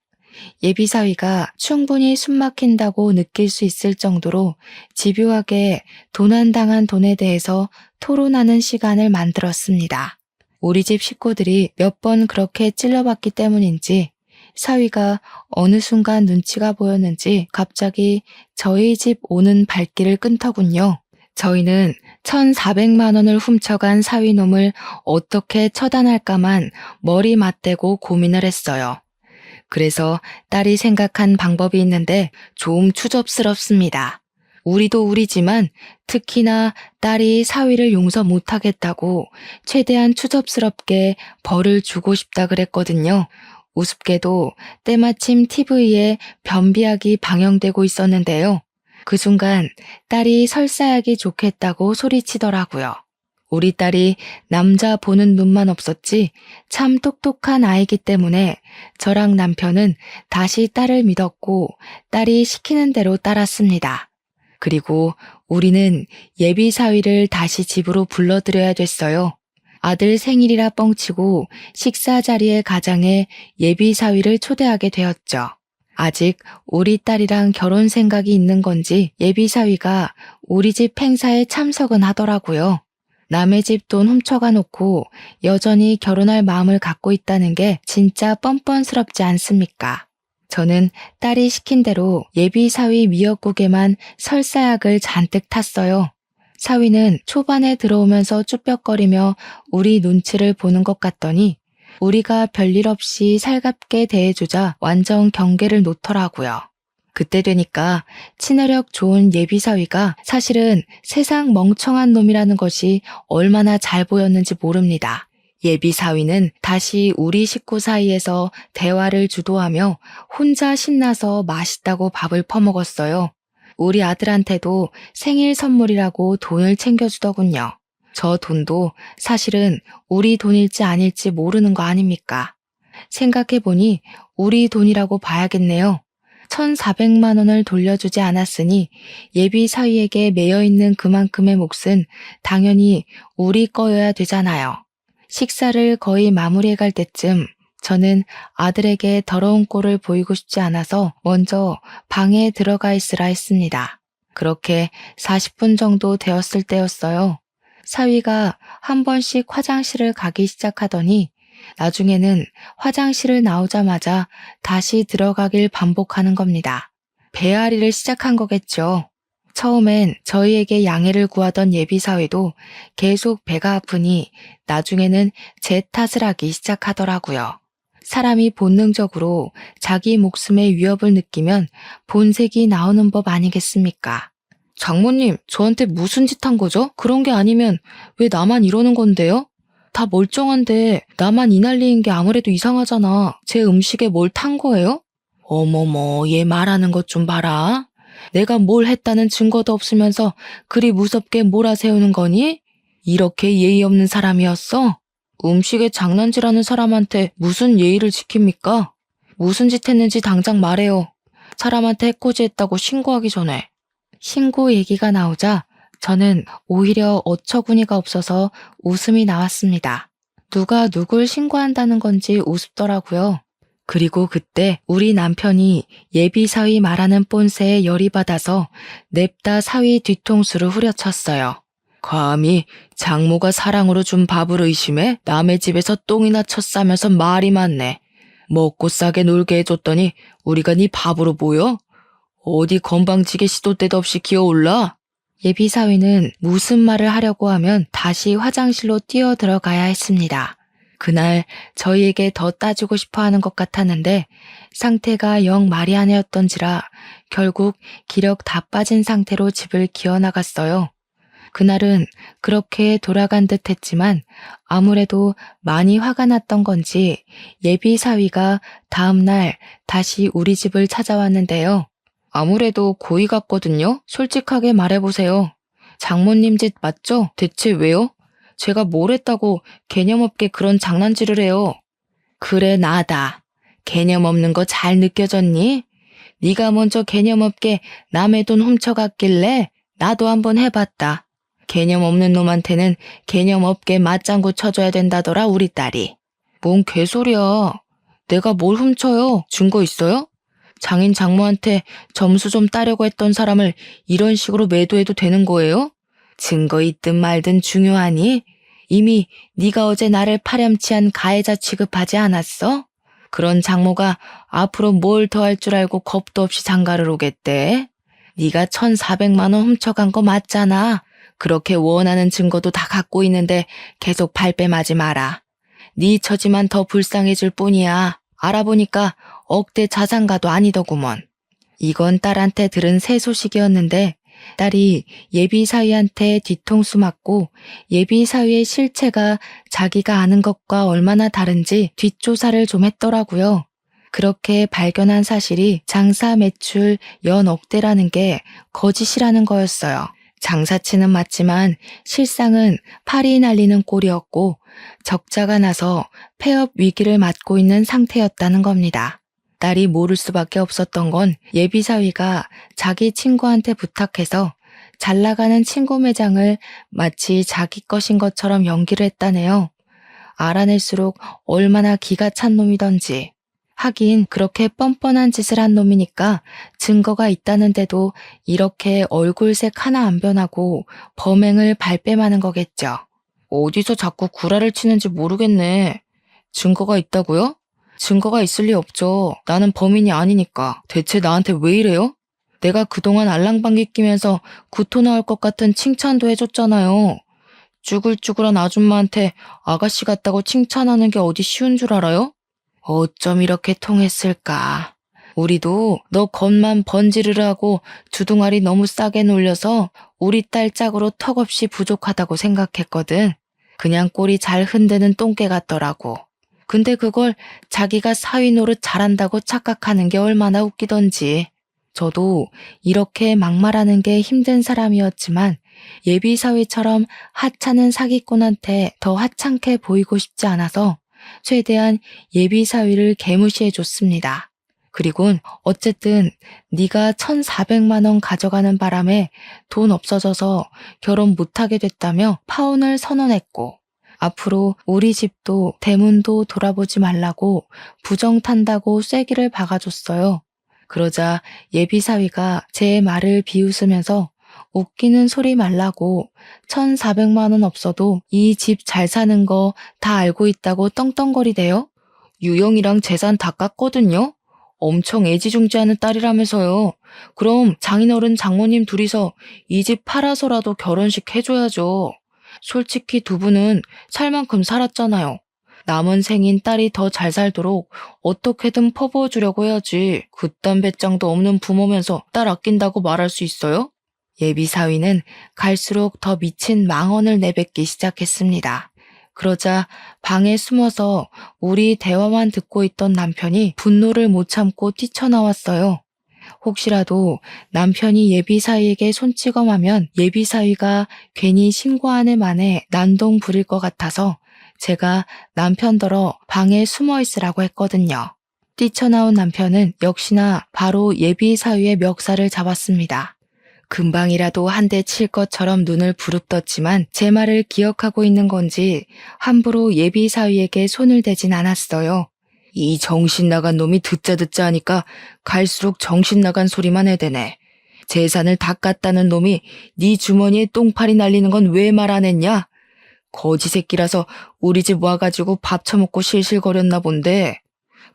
[SPEAKER 1] 예비 사위가 충분히 숨 막힌다고 느낄 수 있을 정도로 집요하게 도난당한 돈에 대해서 토론하는 시간을 만들었습니다. 우리 집 식구들이 몇 번 그렇게 찔러봤기 때문인지 사위가 어느 순간 눈치가 보였는지 갑자기 저희 집 오는 발길을 끊더군요. 저희는 1,400만 원을 훔쳐간 사위놈을 어떻게 처단할까만 머리 맞대고 고민을 했어요. 그래서 딸이 생각한 방법이 있는데 좀 추접스럽습니다. 우리도 우리지만 특히나 딸이 사위를 용서 못하겠다고 최대한 추접스럽게 벌을 주고 싶다 그랬거든요. 우습게도 때마침 TV에 변비약이 방영되고 있었는데요. 그 순간 딸이 설사하기 좋겠다고 소리치더라고요. 우리 딸이 남자 보는 눈만 없었지 참 똑똑한 아이기 때문에 저랑 남편은 다시 딸을 믿었고 딸이 시키는 대로 따랐습니다. 그리고 우리는 예비 사위를 다시 집으로 불러들여야 됐어요. 아들 생일이라 뻥치고 식사 자리에 가장해 예비 사위를 초대하게 되었죠. 아직 우리 딸이랑 결혼 생각이 있는 건지 예비 사위가 우리 집 행사에 참석은 하더라고요. 남의 집 돈 훔쳐가 놓고 여전히 결혼할 마음을 갖고 있다는 게 진짜 뻔뻔스럽지 않습니까? 저는 딸이 시킨 대로 예비 사위 미역국에만 설사약을 잔뜩 탔어요. 사위는 초반에 들어오면서 쭈뼛거리며 우리 눈치를 보는 것 같더니 우리가 별일 없이 살갑게 대해주자 완전 경계를 놓더라고요. 그때 되니까 친화력 좋은 예비 사위가 사실은 세상 멍청한 놈이라는 것이 얼마나 잘 보였는지 모릅니다. 예비 사위는 다시 우리 식구 사이에서 대화를 주도하며 혼자 신나서 맛있다고 밥을 퍼먹었어요. 우리 아들한테도 생일 선물이라고 돈을 챙겨주더군요. 저 돈도 사실은 우리 돈일지 아닐지 모르는 거 아닙니까? 생각해보니 우리 돈이라고 봐야겠네요. 1,400만 원을 돌려주지 않았으니 예비 사위에게 매여있는 그만큼의 몫은 당연히 우리 거여야 되잖아요. 식사를 거의 마무리해갈 때쯤 저는 아들에게 더러운 꼴을 보이고 싶지 않아서 먼저 방에 들어가 있으라 했습니다. 그렇게 40분 정도 되었을 때였어요. 사위가 한 번씩 화장실을 가기 시작하더니 나중에는 화장실을 나오자마자 다시 들어가길 반복하는 겁니다. 배앓이를 시작한 거겠죠. 처음엔 저희에게 양해를 구하던 예비사위도 계속 배가 아프니 나중에는 제 탓을 하기 시작하더라고요. 사람이 본능적으로 자기 목숨의 위협을 느끼면 본색이 나오는 법 아니겠습니까? 장모님, 저한테 무슨 짓 한 거죠? 그런 게 아니면 왜 나만 이러는 건데요? 다 멀쩡한데 나만 이 난리인 게 아무래도 이상하잖아. 제 음식에 뭘 탄 거예요? 어머머, 얘 말하는 것 좀 봐라. 내가 뭘 했다는 증거도 없으면서 그리 무섭게 몰아세우는 거니? 이렇게 예의 없는 사람이었어? 음식에 장난질하는 사람한테 무슨 예의를 지킵니까? 무슨 짓 했는지 당장 말해요. 사람한테 해코지했다고 신고하기 전에. 신고 얘기가 나오자 저는 오히려 어처구니가 없어서 웃음이 나왔습니다. 누가 누굴 신고한다는 건지 우습더라고요. 그리고 그때 우리 남편이 예비 사위 말하는 뽐새에 열이 받아서 냅다 사위 뒤통수를 후려쳤어요. 감히 장모가 사랑으로 준 밥을 의심해 남의 집에서 똥이나 쳤싸면서 말이 많네. 먹고 싸게 놀게 해줬더니 우리가 네 밥으로 보여? 어디 건방지게 시도 때도 없이 기어올라? 예비 사위는 무슨 말을 하려고 하면 다시 화장실로 뛰어 들어가야 했습니다. 그날 저희에게 더 따지고 싶어 하는 것 같았는데 상태가 영 말이 안 해였던지라 결국 기력 다 빠진 상태로 집을 기어나갔어요. 그날은 그렇게 돌아간 듯 했지만 아무래도 많이 화가 났던 건지 예비 사위가 다음날 다시 우리 집을 찾아왔는데요. 아무래도 고의 같거든요. 솔직하게 말해보세요. 장모님 짓 맞죠? 대체 왜요? 제가 뭘 했다고 개념 없게 그런 장난질을 해요. 그래, 나다. 개념 없는 거 잘 느껴졌니? 네가 먼저 개념 없게 남의 돈 훔쳐갔길래 나도 한번 해봤다. 개념 없는 놈한테는 개념 없게 맞장구 쳐줘야 된다더라, 우리 딸이. 뭔 개소리야. 내가 뭘 훔쳐요? 증거 있어요? 장인 장모한테 점수 좀 따려고 했던 사람을 이런 식으로 매도해도 되는 거예요? 증거 있든 말든 중요하니? 이미 네가 어제 나를 파렴치한 가해자 취급하지 않았어? 그런 장모가 앞으로 뭘 더 할 줄 알고 겁도 없이 장가를 오겠대? 네가 1,400만 원 훔쳐간 거 맞잖아. 그렇게 원하는 증거도 다 갖고 있는데 계속 발뺌하지 마라. 네 처지만 더 불쌍해질 뿐이야. 알아보니까 억대 자산가도 아니더구먼. 이건 딸한테 들은 새 소식이었는데 딸이 예비 사위한테 뒤통수 맞고 예비 사위의 실체가 자기가 아는 것과 얼마나 다른지 뒷조사를 좀 했더라고요. 그렇게 발견한 사실이 장사 매출 연 억대라는 게 거짓이라는 거였어요. 장사치는 맞지만 실상은 팔이 날리는 꼴이었고 적자가 나서 폐업 위기를 맞고 있는 상태였다는 겁니다. 딸이 모를 수밖에 없었던 건 예비 사위가 자기 친구한테 부탁해서 잘 나가는 친구 매장을 마치 자기 것인 것처럼 연기를 했다네요. 알아낼수록 얼마나 기가 찬 놈이던지. 하긴 그렇게 뻔뻔한 짓을 한 놈이니까 증거가 있다는데도 이렇게 얼굴색 하나 안 변하고 범행을 발뺌하는 거겠죠. 어디서 자꾸 구라를 치는지 모르겠네. 증거가 있다고요? 증거가 있을 리 없죠. 나는 범인이 아니니까. 대체 나한테 왜 이래요? 내가 그동안 알랑방귀 끼면서 구토 나올 것 같은 칭찬도 해줬잖아요. 쭈글쭈글한 아줌마한테 아가씨 같다고 칭찬하는 게 어디 쉬운 줄 알아요? 어쩜 이렇게 통했을까. 우리도 너 겉만 번지르르 하고 주둥아리 너무 싸게 놀려서 우리 딸 짝으로 턱없이 부족하다고 생각했거든. 그냥 꼬리 잘 흔드는 똥개 같더라고. 근데 그걸 자기가 사위 노릇 잘한다고 착각하는 게 얼마나 웃기던지. 저도 이렇게 막말하는 게 힘든 사람이었지만 예비 사위처럼 하찮은 사기꾼한테 더 하찮게 보이고 싶지 않아서 최대한 예비 사위를 개무시해 줬습니다. 그리곤 어쨌든 네가 1,400만 원 가져가는 바람에 돈 없어져서 결혼 못하게 됐다며 파혼을 선언했고, 앞으로 우리 집도 대문도 돌아보지 말라고 부정 탄다고 쐐기를 박아줬어요. 그러자 예비 사위가 제 말을 비웃으면서 웃기는 소리 말라고 1,400만 원 없어도 이 집 잘 사는 거 다 알고 있다고 떵떵거리대요. 유영이랑 재산 다 깠거든요. 엄청 애지중지하는 딸이라면서요. 그럼 장인어른 장모님 둘이서 이 집 팔아서라도 결혼식 해줘야죠. 솔직히 두 분은 살 만큼 살았잖아요. 남은 생인 딸이 더 잘 살도록 어떻게든 퍼부어주려고 해야지. 그딴 배짱도 없는 부모면서 딸 아낀다고 말할 수 있어요? 예비 사위는 갈수록 더 미친 망언을 내뱉기 시작했습니다. 그러자 방에 숨어서 우리 대화만 듣고 있던 남편이 분노를 못 참고 뛰쳐나왔어요. 혹시라도 남편이 예비 사위에게 손찌검하면 예비 사위가 괜히 신고하는 만에 난동 부릴 것 같아서 제가 남편더러 방에 숨어 있으라고 했거든요. 뛰쳐나온 남편은 역시나 바로 예비 사위의 멱살을 잡았습니다. 금방이라도 한 대 칠 것처럼 눈을 부릅떴지만 제 말을 기억하고 있는 건지 함부로 예비 사위에게 손을 대진 않았어요. 이 정신 나간 놈이 듣자 하니까 갈수록 정신 나간 소리만 해대네. 재산을 다 깠다는 놈이 네 주머니에 똥파리 날리는 건 왜 말 안 했냐? 거지 새끼라서 우리 집 와가지고 밥 처먹고 실실거렸나 본데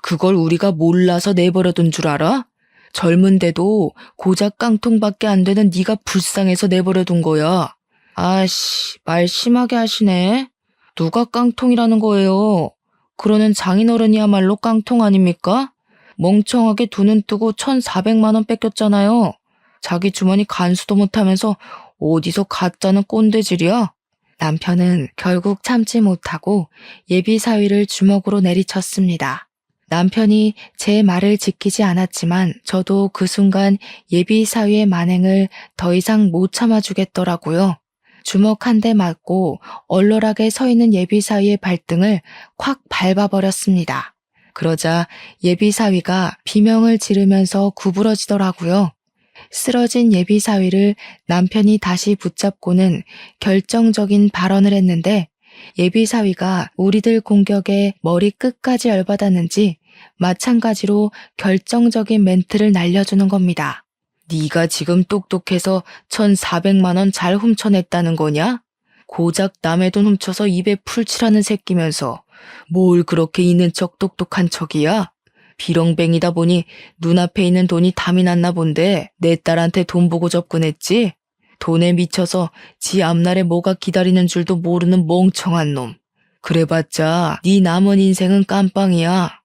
[SPEAKER 1] 그걸 우리가 몰라서 내버려둔 줄 알아? 젊은데도 고작 깡통밖에 안 되는 네가 불쌍해서 내버려둔 거야. 아씨, 말 심하게 하시네. 누가 깡통이라는 거예요? 그러는 장인어른이야말로 깡통 아닙니까? 멍청하게 두 눈 뜨고 1,400만 원 뺏겼잖아요. 자기 주머니 간수도 못하면서 어디서 가짜는 꼰대질이야? 남편은 결국 참지 못하고 예비 사위를 주먹으로 내리쳤습니다. 남편이 제 말을 지키지 않았지만 저도 그 순간 예비 사위의 만행을 더 이상 못 참아주겠더라고요. 주먹 한 대 맞고 얼얼하게 서 있는 예비 사위의 발등을 콱 밟아버렸습니다. 그러자 예비 사위가 비명을 지르면서 구부러지더라고요. 쓰러진 예비 사위를 남편이 다시 붙잡고는 결정적인 발언을 했는데 예비 사위가 우리들 공격에 머리 끝까지 열받았는지 마찬가지로 결정적인 멘트를 날려주는 겁니다. 네가 지금 똑똑해서 1,400만 원 잘 훔쳐냈다는 거냐? 고작 남의 돈 훔쳐서 입에 풀칠하는 새끼면서 뭘 그렇게 있는 척 똑똑한 척이야? 비렁뱅이다 보니 눈앞에 있는 돈이 담이 났나 본데 내 딸한테 돈 보고 접근했지? 돈에 미쳐서 지 앞날에 뭐가 기다리는 줄도 모르는 멍청한 놈. 그래봤자 네 남은 인생은 깜빵이야.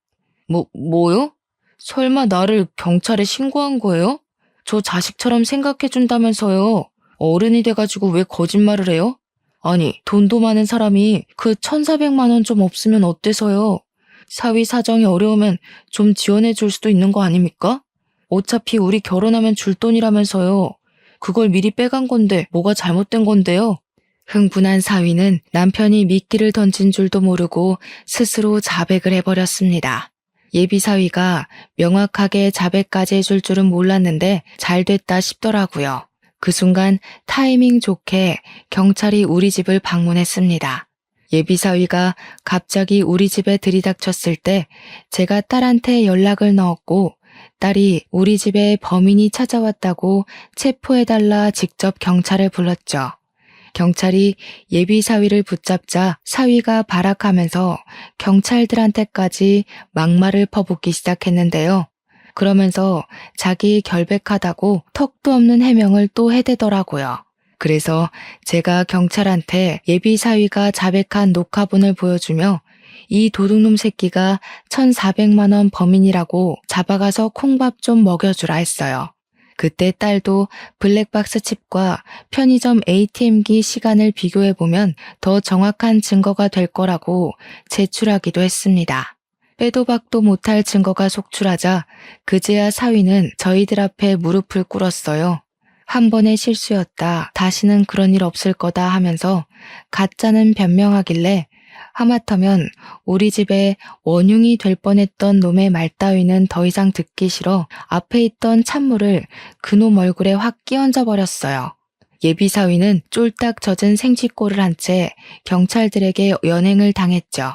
[SPEAKER 1] 뭐요? 설마 나를 경찰에 신고한 거예요? 저 자식처럼 생각해준다면서요. 어른이 돼가지고 왜 거짓말을 해요? 아니, 돈도 많은 사람이 그 1,400만 원 좀 없으면 어때서요? 사위 사정이 어려우면 좀 지원해줄 수도 있는 거 아닙니까? 어차피 우리 결혼하면 줄 돈이라면서요. 그걸 미리 빼간 건데 뭐가 잘못된 건데요? 흥분한 사위는 남편이 미끼를 던진 줄도 모르고 스스로 자백을 해버렸습니다. 예비 사위가 명확하게 자백까지 해줄 줄은 몰랐는데 잘 됐다 싶더라고요. 그 순간 타이밍 좋게 경찰이 우리 집을 방문했습니다. 예비 사위가 갑자기 우리 집에 들이닥쳤을 때 제가 딸한테 연락을 넣었고 딸이 우리 집에 범인이 찾아왔다고 체포해달라 직접 경찰을 불렀죠. 경찰이 예비 사위를 붙잡자 사위가 발악하면서 경찰들한테까지 막말을 퍼붓기 시작했는데요. 그러면서 자기 결백하다고 턱도 없는 해명을 또 해대더라고요. 그래서 제가 경찰한테 예비 사위가 자백한 녹화본을 보여주며 이 도둑놈 새끼가 1,400만 원 범인이라고 잡아가서 콩밥 좀 먹여주라 했어요. 그때 딸도 블랙박스 칩과 편의점 ATM기 시간을 비교해보면 더 정확한 증거가 될 거라고 제출하기도 했습니다. 빼도 박도 못할 증거가 속출하자 그제야 사위는 저희들 앞에 무릎을 꿇었어요. 한 번의 실수였다. 다시는 그런 일 없을 거다 하면서 가짜는 변명하길래 하마터면 우리 집에 원흉이 될 뻔했던 놈의 말 따위는 더 이상 듣기 싫어 앞에 있던 찬물을 그놈 얼굴에 확 끼얹어 버렸어요. 예비사위는 쫄딱 젖은 생쥐꼴을 한 채 경찰들에게 연행을 당했죠.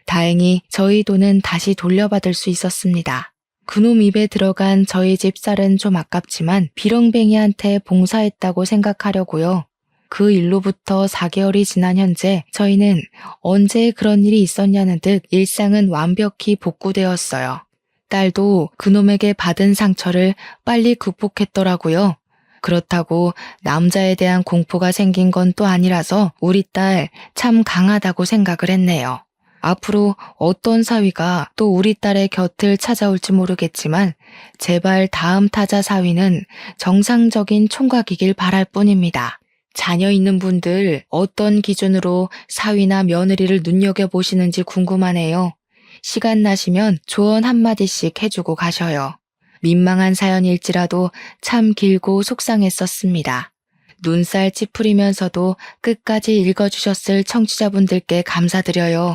[SPEAKER 1] 다행히 저희 돈은 다시 돌려받을 수 있었습니다. 그놈 입에 들어간 저희 집 쌀은 좀 아깝지만 비렁뱅이한테 봉사했다고 생각하려고요. 그 일로부터 4개월이 지난 현재 저희는 언제 그런 일이 있었냐는 듯 일상은 완벽히 복구되었어요. 딸도 그놈에게 받은 상처를 빨리 극복했더라고요. 그렇다고 남자에 대한 공포가 생긴 건 또 아니라서 우리 딸 참 강하다고 생각을 했네요. 앞으로 어떤 사위가 또 우리 딸의 곁을 찾아올지 모르겠지만 제발 다음 타자 사위는 정상적인 총각이길 바랄 뿐입니다. 자녀 있는 분들 어떤 기준으로 사위나 며느리를 눈여겨보시는지 궁금하네요. 시간 나시면 조언 한마디씩 해주고 가셔요. 민망한 사연일지라도 참 길고 속상했었습니다. 눈살 찌푸리면서도 끝까지 읽어주셨을 청취자분들께 감사드려요.